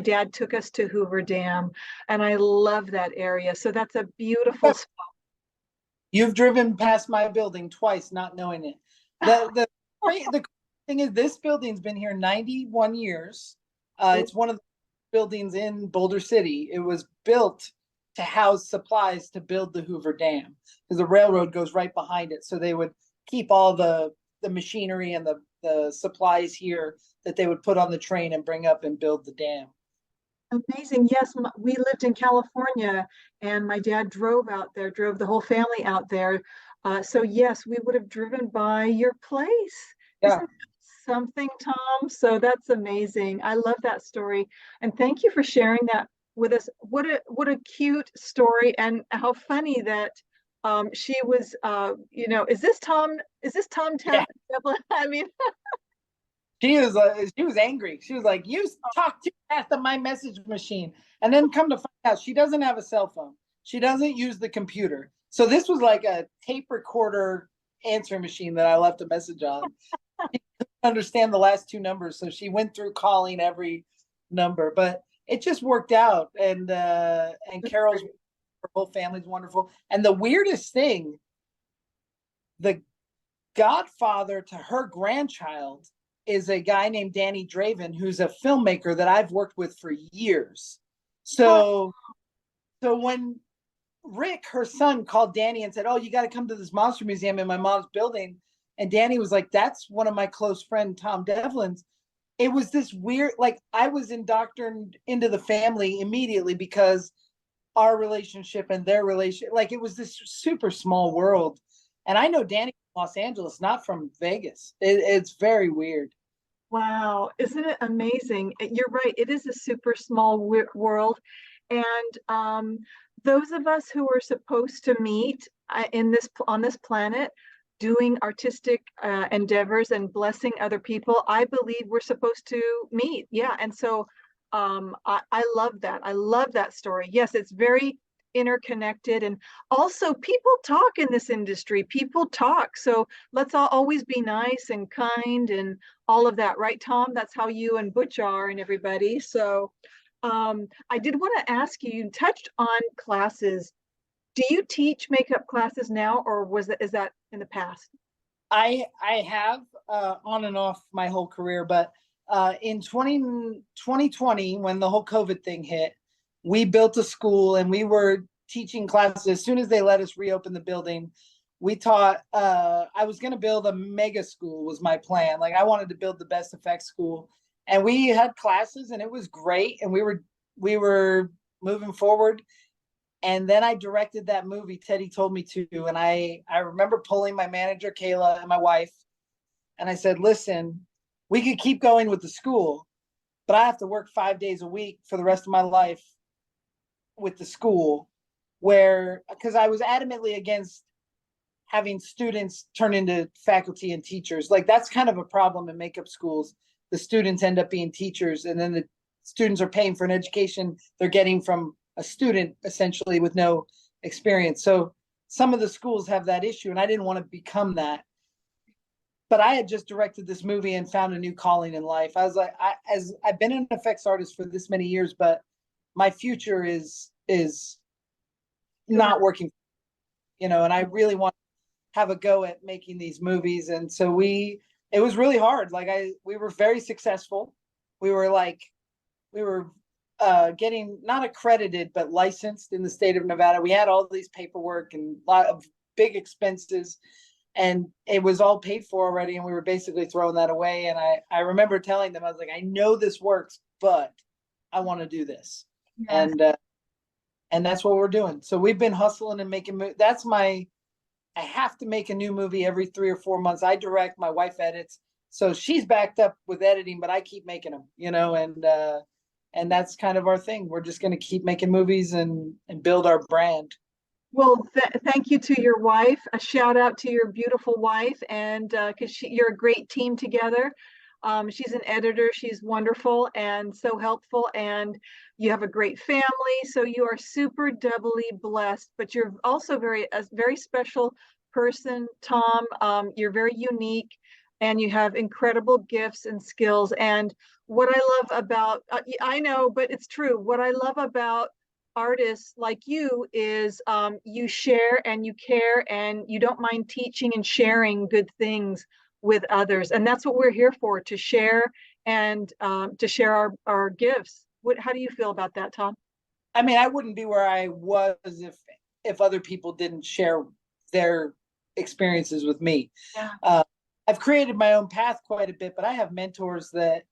dad took us to Hoover Dam, and I love that area. So that's a beautiful spot. You've driven past my building twice, not knowing it. The thing is, this building's been here 91 years. It's one of the buildings in Boulder City. It was built to house supplies to build the Hoover Dam, because the railroad goes right behind it. So they would keep all the machinery and the supplies here that they would put on the train and bring up and build the dam. Amazing. Yes, we lived in California, and my dad drove out there, drove the whole family out there. So yes, we would have driven by your place. Yeah. Isn't that something, Tom? So that's amazing. I love that story, and thank you for sharing that with us. What a cute story, and how funny that she was. Is this Tom? Is this Tom Yeah. Devlin? I mean, She was angry. She was like, you talk too fast on my message machine. And then come to find out, she doesn't have a cell phone. She doesn't use the computer. So this was like a tape recorder answering machine that I left a message on. She couldn't understand the last two numbers, so she went through calling every number. But it just worked out. And Carol's, her whole family's wonderful. And the weirdest thing, the godfather to her grandchild is a guy named Danny Draven, who's a filmmaker that I've worked with for years. So when Rick, her son, called Danny and said, oh, you got to come to this Monster Museum in my mom's building, and Danny was like, that's one of my close friend Tom Devlin's. It was this weird, like, I was indoctrinated into the family immediately because our relationship and their relationship, like, it was this super small world. And I know Danny from Los Angeles, not from Vegas. It's very weird. wow, isn't it amazing? You're right. It is a super small world. And those of us who are supposed to meet on this planet, doing artistic endeavors and blessing other people, I believe we're supposed to meet. Yeah. And so I love that. I love that story. Yes, it's very interconnected, and also people talk in this industry. People talk, so let's all always be nice and kind and all of that, right, Tom? That's how you and Butch are, and everybody. So I did want to ask you, you touched on classes. Do you teach makeup classes now, or is that in the past? I have on and off my whole career, but in 2020, when the whole COVID thing hit, we built a school and we were teaching classes. As soon as they let us reopen the building, we taught. I was going to build a mega school, was my plan. Like, I wanted to build the best effects school, and we had classes, and it was great, and we were moving forward. And then I directed that movie. Teddy told me to, and I remember pulling my manager Kayla and my wife, and I said, "Listen, we could keep going with the school, but I have to work 5 days a week for the rest of my life with the school, where because I was adamantly against having students turn into faculty and teachers. Like that's kind of a problem in makeup schools. The students end up being teachers, and then the students are paying for an education they're getting from a student essentially with no experience. So some of the schools have that issue, and I didn't want to become that. But I had just directed this movie and found a new calling in life. I was like, as I've been an effects artist for this many years, but my future is not working, and I really want to have a go at making these movies. And so it was really hard. Like we were very successful. We were getting not accredited, but licensed in the state of Nevada. We had all these paperwork and a lot of big expenses, and it was all paid for already. And we were basically throwing that away. And I remember telling them, I was like, I know this works, but I want to do this. Yes. And that's what we're doing. So we've been hustling and making, I have to make a new movie every 3 or 4 months. I direct, my wife edits. So she's backed up with editing, but I keep making them, and that's kind of our thing. We're just going to keep making movies and build our brand. Well, thank you to your wife. A shout out to your beautiful wife, and because you're a great team together. She's an editor. She's wonderful and so helpful, and you have a great family. So you are super doubly blessed. But you're also a very special person, Tom. You're very unique, and you have incredible gifts and skills. And what I love about I know, but it's true. What I love about artists like you is you share and you care and you don't mind teaching and sharing good things with others, and that's what we're here for, to share and to share our gifts. How do you feel about that, Tom? I mean, I wouldn't be where I was if other people didn't share their experiences with me. Yeah. I've created my own path quite a bit, but I have mentors that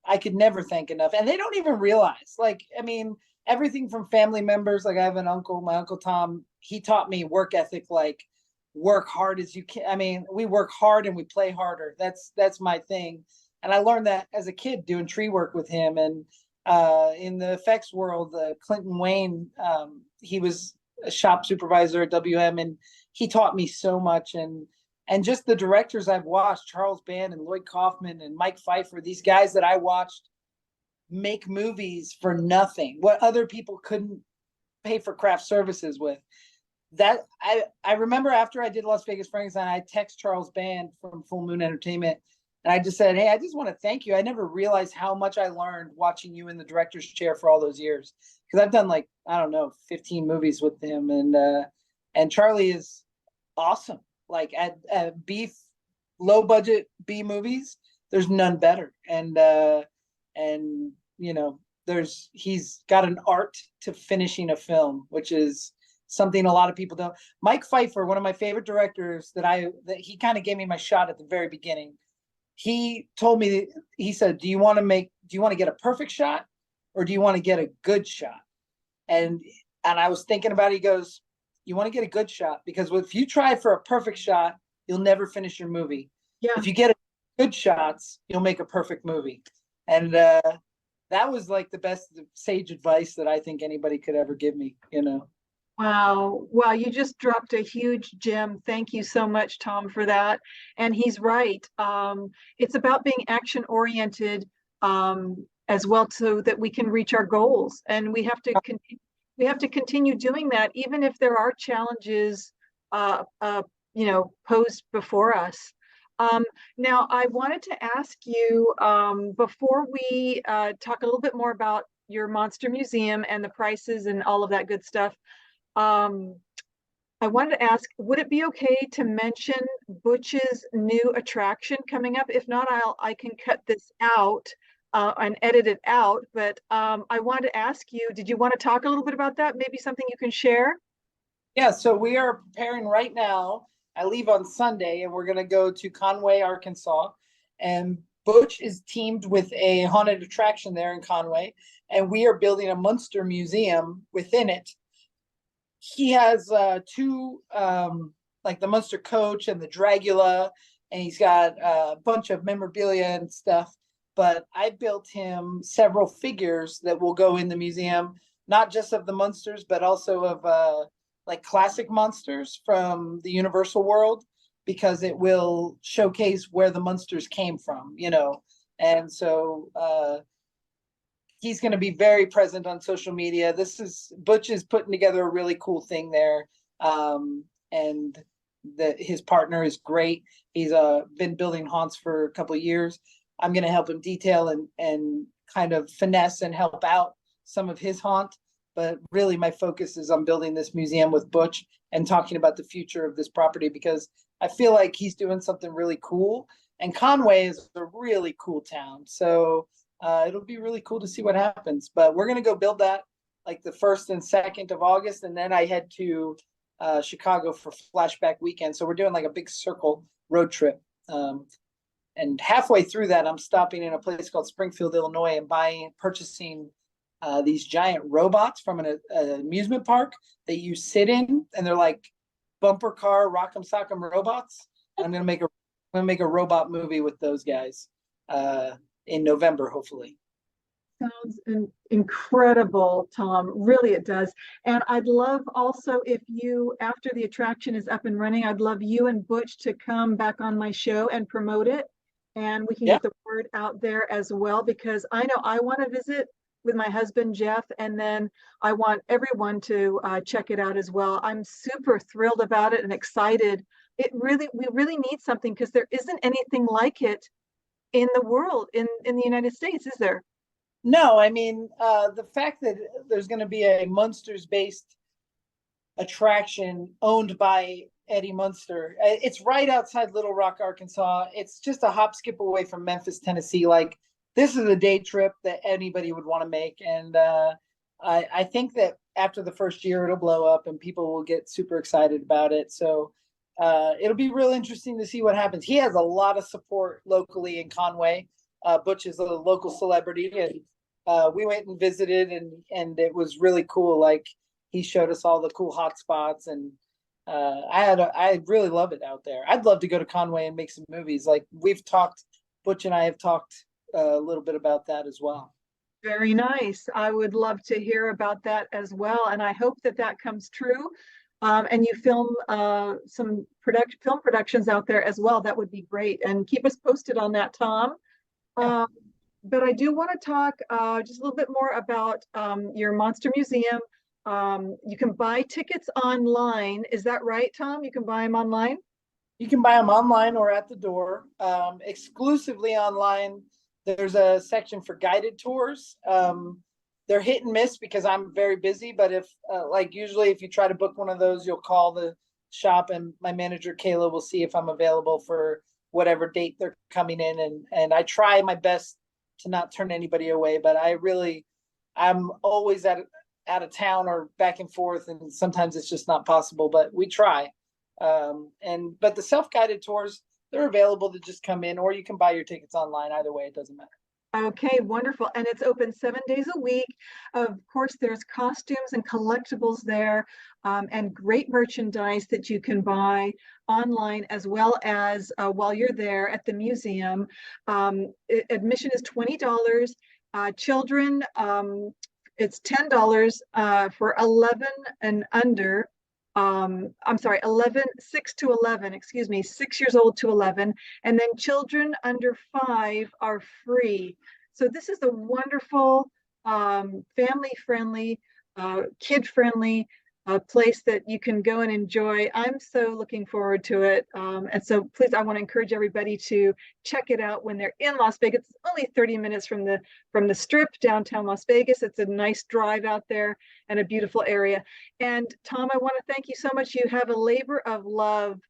I could never thank enough, and they don't even realize. Like, I mean, everything from family members. Like I have an uncle, my uncle Tom. He taught me work ethic, like work hard as you can. I mean, we work hard and we play harder. That's my thing. And I learned that as a kid doing tree work with him. And in the effects world, Clinton Wayne, he was a shop supervisor at WM, and he taught me so much. And just the directors I've watched, Charles Band and Lloyd Kaufman and Mike Pfeiffer, these guys that I watched make movies for nothing, what other people couldn't pay for craft services with. That I remember after I did Las Vegas Frankenstein, I text Charles Band from Full Moon Entertainment, and I just said, "Hey, I just want to thank you. I never realized how much I learned watching you in the director's chair for all those years, because I've done like, I don't know, 15 movies with him, and Charlie is awesome. Like at low budget B movies, there's none better, and he's got an art to finishing a film, which is something a lot of people don't. Mike Pfeiffer, one of my favorite directors, that he kind of gave me my shot at the very beginning. He told me, he said, do you want to get a perfect shot, or do you want to get a good shot? And I was thinking about it. He goes, you want to get a good shot, because if you try for a perfect shot, you'll never finish your movie. Yeah. If you get good shots, you'll make a perfect movie. And that was like the best sage advice that I think anybody could ever give me, Wow. You just dropped a huge gem. Thank you so much, Tom, for that. And he's right. It's about being action oriented as well, so that we can reach our goals. And we have to continue doing that, even if there are challenges posed before us. Now, I wanted to ask you, before we talk a little bit more about your Monster Museum and the prices and all of that good stuff, I wanted to ask, would it be okay to mention Butch's new attraction coming up? If not, I can cut this out and edit it out. But I wanted to ask you, did you want to talk a little bit about that? Maybe something you can share? Yeah, so we are preparing right now. I leave on Sunday, and we're going to go to Conway, Arkansas. And Butch is teamed with a haunted attraction there in Conway. And we are building a monster museum within it. he has two like the Munster coach and the Dragula, and he's got a bunch of memorabilia and stuff. But I built him several figures that will go in the museum, not just of the Munsters, but also of like classic monsters from the Universal world, because it will showcase where the Munsters came from, you know. And so he's going to be very present on social media. This is Butch is putting together a really cool thing there, and his partner is great. He's been building haunts for a couple of years. I'm going to help him detail and kind of finesse and help out some of his haunt. But really, my focus is on building this museum with Butch and talking about the future of this property, because I feel like he's doing something really cool. And Conway is a really cool town. So it'll be really cool to see what happens. But we're going to go build that like the 1st and 2nd of August. And then I head to Chicago for flashback weekend. So we're doing like a big circle road trip. And halfway through that, I'm stopping in a place called Springfield, Illinois, and purchasing these giant robots from an amusement park that you sit in, and they're like bumper car rock'em sock'em robots. And I'm gonna make a robot movie with those guys in November, hopefully. Sounds incredible, Tom. Really, it does. And I'd love also if you, after the attraction is up and running, I'd love you and Butch to come back on my show and promote it. And we can Yeah. get the word out there as well, because I know I want to visit with my husband, Jeff, and then I want everyone to check it out as well. I'm super thrilled about it and excited. We really need something, because there isn't anything like it in the world, in the United States, is there? No, I mean, the fact that there's going to be a Munsters based attraction owned by Eddie Munster. It's right outside Little Rock, Arkansas. It's just a hop skip away from Memphis, Tennessee. Like, this is a day trip that anybody would want to make. And I think that after the first year, it'll blow up and people will get super excited about it. So it'll be real interesting to see what happens. He has a lot of support locally in Conway. Butch is a local celebrity, and we went and visited, and it was really cool. Like, he showed us all the cool hot spots, and I really love it out there. I'd love to go to Conway and make some movies. Like, Butch and I have talked a little bit about that as well. Very nice. I would love to hear about that as well, and I hope that that comes true. And you film some film productions out there as well. That would be great. And keep us posted on that, Tom. Yeah. But I do want to talk just a little bit more about your Monster Museum. You can buy tickets online. Is that right, Tom? You can buy them online? You can buy them online or at the door. Exclusively online, there's a section for guided tours. They're hit and miss because I'm very busy, but if like usually if you try to book one of those, you'll call the shop and my manager Kayla will see if I'm available for whatever date they're coming in, and I try my best to not turn anybody away, but I'm always out of town or back and forth, and sometimes it's just not possible, but we try. But the self-guided tours, they're available to just come in, or you can buy your tickets online. Either way, it doesn't matter. Okay, wonderful. And it's open 7 days a week. Of course, there's costumes and collectibles there, and great merchandise that you can buy online, as well as while you're there at the museum. Admission is $20. Children, it's $10 for 11 and under. I'm sorry, 6 to 11, excuse me, 6 years old to 11. And then children under 5 are free. So this is a wonderful, family-friendly, kid-friendly place that you can go and enjoy. I'm so looking forward to it. And so please, I want to encourage everybody to check it out when they're in Las Vegas. It's only 30 minutes from the Strip, downtown Las Vegas. It's a nice drive out there and a beautiful area. And Tom, I want to thank you so much. You have a labor of love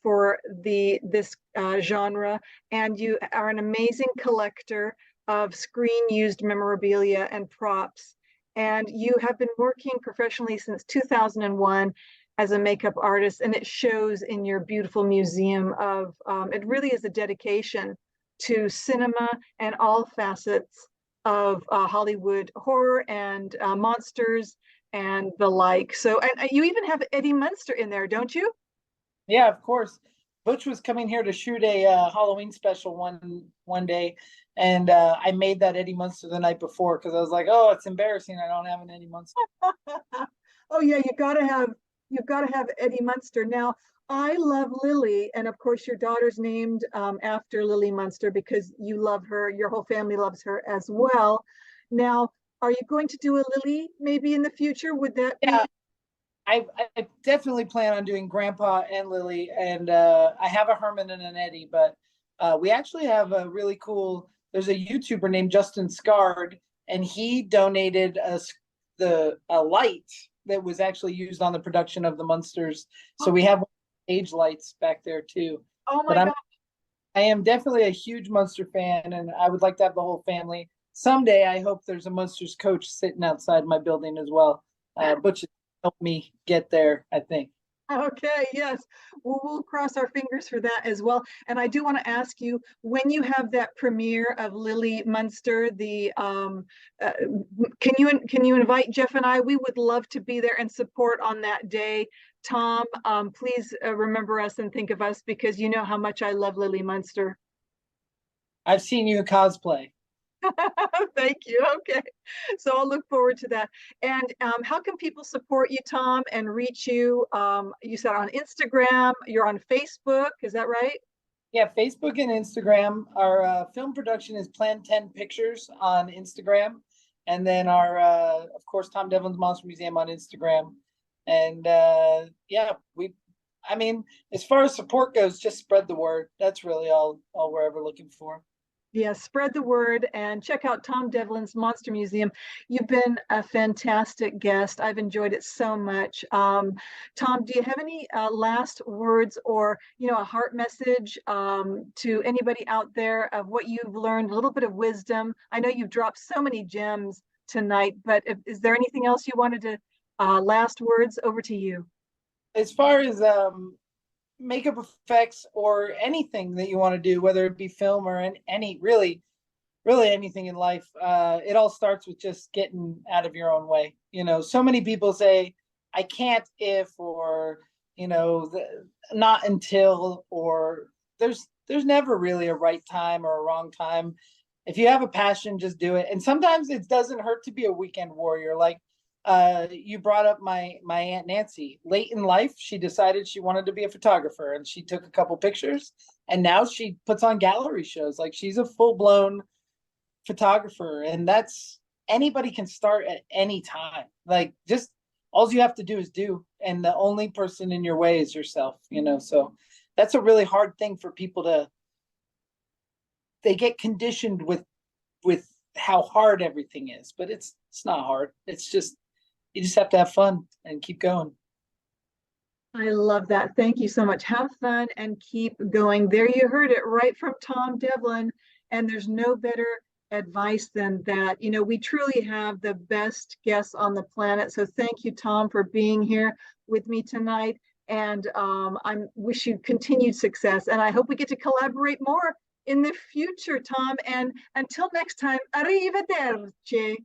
for this genre, and you are an amazing collector of screen used memorabilia and props. And you have been working professionally since 2001 as a makeup artist, and it shows in your beautiful museum of, it really is a dedication to cinema and all facets of Hollywood horror and monsters and the like. So, and you even have Eddie Munster in there, don't you? Yeah, of course. Butch was coming here to shoot a Halloween special one day, and I made that Eddie Munster the night before because I was like, oh, it's embarrassing I don't have an Eddie Munster. Oh yeah, you've got to have Eddie Munster. Now, I love Lily, and of course, your daughter's named after Lily Munster because you love her. Your whole family loves her as well. Now, are you going to do a Lily maybe in the future? Would that be? Yeah, I definitely plan on doing Grandpa and Lily, and I have a Herman and an Eddie, but we actually have a really cool. There's a YouTuber named Justin Scard, and he donated us a light that was actually used on the production of the Munsters. So we have age lights back there too. Oh But my God. I am definitely a huge Munster fan, and I would like to have the whole family. Someday, I hope there's a Munsters coach sitting outside my building as well. Butch helped me get there, I think. Okay, yes. Well, we'll cross our fingers for that as well. And I do want to ask you, when you have that premiere of Lily Munster, the can you invite Jeff and I? We would love to be there and support on that day. Tom, please remember us and think of us because you know how much I love Lily Munster. I've seen you cosplay. Thank you. Okay. So I'll look forward to that. And how can people support you, Tom, and reach you? You said on Instagram, you're on Facebook. Is that right? Yeah, Facebook and Instagram. Our film production is Plan 10 Pictures on Instagram. And then our, of course, Tom Devlin's Monster Museum on Instagram. And yeah, I mean, as far as support goes, just spread the word. That's really all we're ever looking for. Yes, spread the word and check out Tom Devlin's Monster Museum. You've been a fantastic guest. I've enjoyed it so much. Tom, do you have any last words or, a heart message to anybody out there of what you've learned, a little bit of wisdom? I know you've dropped so many gems tonight, but is there anything else you wanted to, last words over to you? As far as makeup effects or anything that you want to do, whether it be film or any really anything in life, it all starts with just getting out of your own way. So many people say, I can't if, or, not until, or there's never really a right time or a wrong time. If you have a passion, just do it. And sometimes it doesn't hurt to be a weekend warrior. Like you brought up my Aunt Nancy. Late in life, she decided she wanted to be a photographer, and she took a couple pictures, and now she puts on gallery shows. Like she's a full-blown photographer, and that's anybody can start at any time. Like just all you have to do is do, and the only person in your way is yourself. So that's a really hard thing for people to. They get conditioned with how hard everything is, but it's not hard. It's just you just have to have fun and keep going. I love that. Thank you so much. Have fun and keep going. There you heard it right from Tom Devlin. And there's no better advice than that. We truly have the best guests on the planet. So thank you, Tom, for being here with me tonight. And I wish you continued success. And I hope we get to collaborate more in the future, Tom. And until next time, arrivederci.